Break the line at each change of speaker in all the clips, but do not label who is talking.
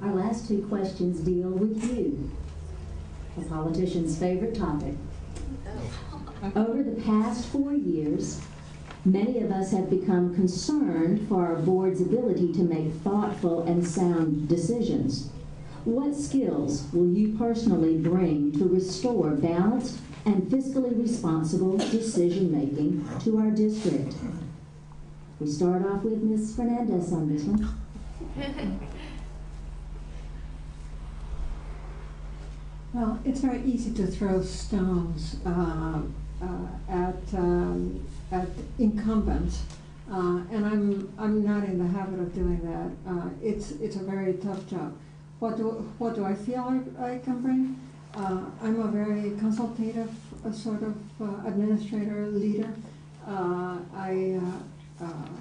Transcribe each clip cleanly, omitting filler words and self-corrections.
Our last two questions deal with you, a politician's favorite topic. Over the past 4 years, many of us have become concerned for our board's ability to make thoughtful and sound decisions. What skills will you personally bring to restore balanced and fiscally responsible decision-making to our district? We start off with Ms. Fernandez on this one.
Well, it's very easy to throw stones at incumbents, and I'm not in the habit of doing that. It's a very tough job. What do I feel I can bring? I'm a very consultative sort of administrator, leader. I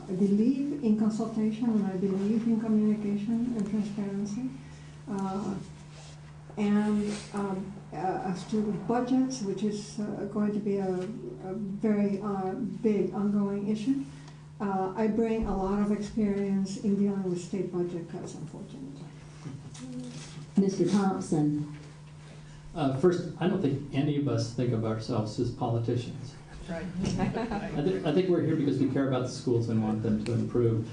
believe in consultation, and I believe in communication and transparency. As to budgets, which is going to be a very big ongoing issue, I bring a lot of experience in dealing with state budget cuts, unfortunately.
Mr. Thompson.
First, I don't think any of us think of ourselves as politicians.
Right.
I think we're here because we care about the schools and want them to improve.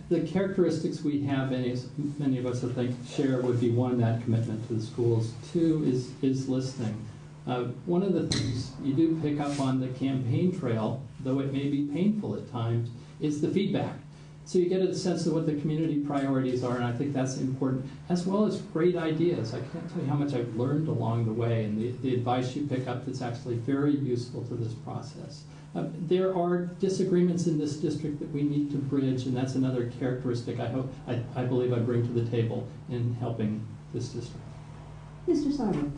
The characteristics we have, many of us I think share, would be one, that commitment to the schools. Two is listening. One of the things you do pick up on the campaign trail, though it may be painful at times, is the feedback. So you get a sense of what the community priorities are, and I think that's important, as well as great ideas. I can't tell you how much I've learned along the way, and the advice you pick up that's actually very useful to this process. There are disagreements in this district that we need to bridge, and that's another characteristic I believe I bring to the table in helping this district.
Mr. Sarver.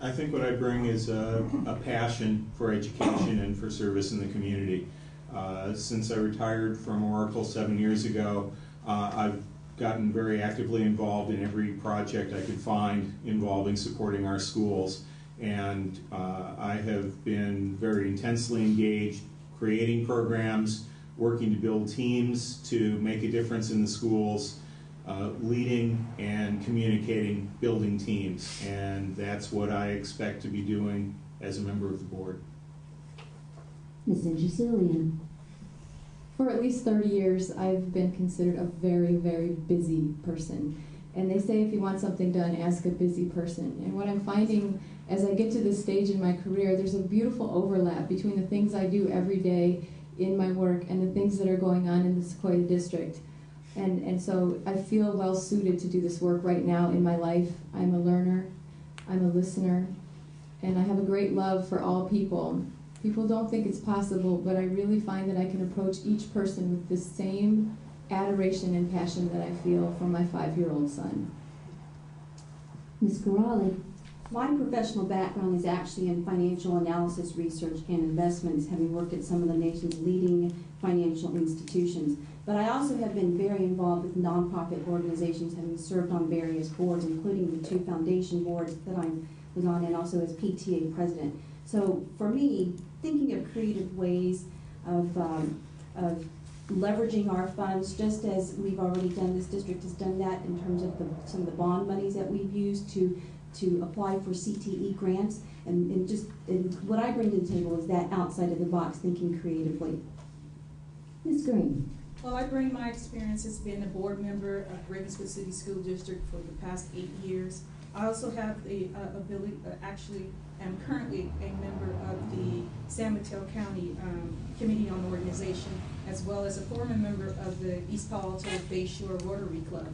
I think what I bring is a passion for education and for service in the community. Since I retired from Oracle 7 years ago, I've gotten very actively involved in every project I could find involving supporting our schools. And I have been very intensely engaged, creating programs, working to build teams to make a difference in the schools, leading and communicating, building teams. And that's what I expect to be doing as a member of the board.
Ms. Angicillian.
For at least 30 years, I've been considered a very, very busy person. And they say if you want something done, ask a busy person. And what I'm finding as I get to this stage in my career, there's a beautiful overlap between the things I do every day in my work and the things that are going on in the Sequoia district. And so I feel well suited to do this work right now in my life. I'm a learner, I'm a listener, and I have a great love for all people. People don't think it's possible, but I really find that I can approach each person with the same adoration and passion that I feel for my 5-year-old son.
Ms. Corrali.
My professional background is actually in financial analysis, research, and investments, having worked at some of the nation's leading financial institutions. But I also have been very involved with nonprofit organizations, having served on various boards, including the 2 foundation boards that I was on, and also as PTA president. So for me, thinking of creative ways of leveraging our funds, just as we've already done, this district has done that in terms of some of the bond monies that we've used to apply for CTE grants, and what I bring to the table is that outside of the box thinking creatively.
Ms. Green.
Well, I bring my experience as being a board member of Ravenswood City School District for the past 8 years. I also have the ability, actually am currently a member of the San Mateo County Committee on Organization, as well as a former member of the East Palo Alto Bayshore Rotary Club.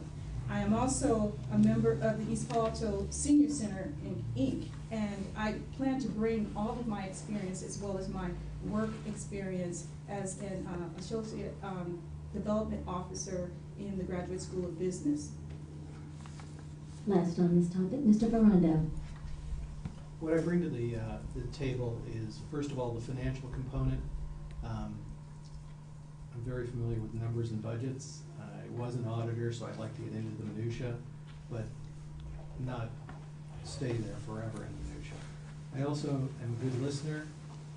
I am also a member of the East Palo Alto Senior Center, Inc., and I plan to bring all of my experience as well as my work experience as an associate development officer in the Graduate School of Business.
Last on this topic, Mr. Ferrando.
What I bring to the table is, first of all, the financial component. I'm very familiar with numbers and budgets. I was an auditor, so I'd like to get into the minutia, but not stay there forever in the minutia. I also am a good listener.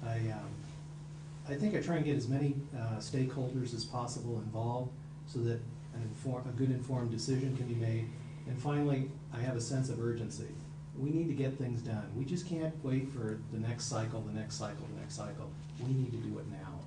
I think I try and get as many stakeholders as possible involved so that a good informed decision can be made. And finally, I have a sense of urgency. We need to get things done. We just can't wait for the next cycle, the next cycle, the next cycle. We need to do it now.